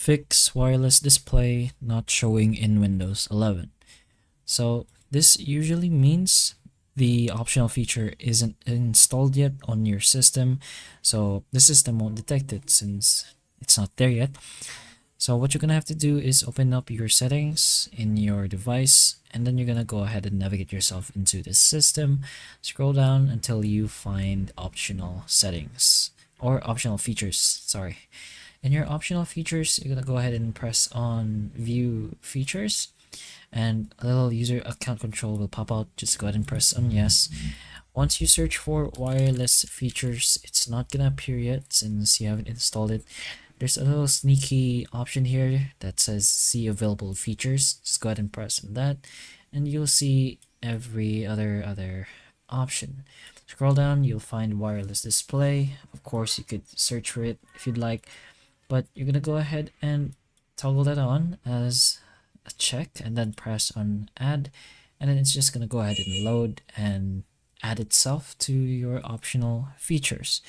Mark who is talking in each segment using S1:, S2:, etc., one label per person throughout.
S1: fix wireless display not showing in Windows 11. So this usually means the optional feature isn't installed yet on your system, so the system won't detect it since it's not there yet. So what you're gonna have to do is open up your settings in your device, and then you're gonna go ahead and navigate yourself into the system. Scroll down until you find optional settings or optional features, sorry. In your optional features, you're gonna go ahead and press on view features, and a little user account control will pop out. Just go ahead and press on yes. Once you search for wireless features, it's not gonna appear yet since you haven't installed it. There's a little sneaky option here that says see available features. Just go ahead and press on that, and you'll see every other option. Scroll down, you'll find wireless display. Of course, you could search for it if you'd like, but you're gonna go ahead and toggle that on as a check, and then press on add, and then it's just gonna go ahead and load and add itself to your optional features.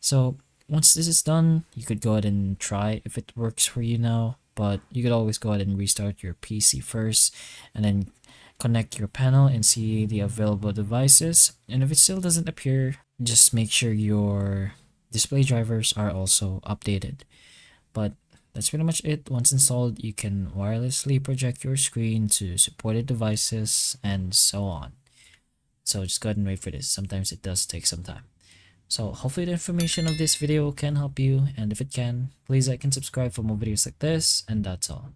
S1: So once this is done, you could go ahead and try if it works for you now, but you could always go ahead and restart your PC first and then connect your panel and see the available devices. And if it still doesn't appear, just make sure your display drivers are also updated. But that's pretty much it. Once installed, you can wirelessly project your screen to supported devices and so on. So just go ahead and wait for this. Sometimes it does take some time. So hopefully the information of this video can help you, and if it can, please like and subscribe for more videos like this, and that's all.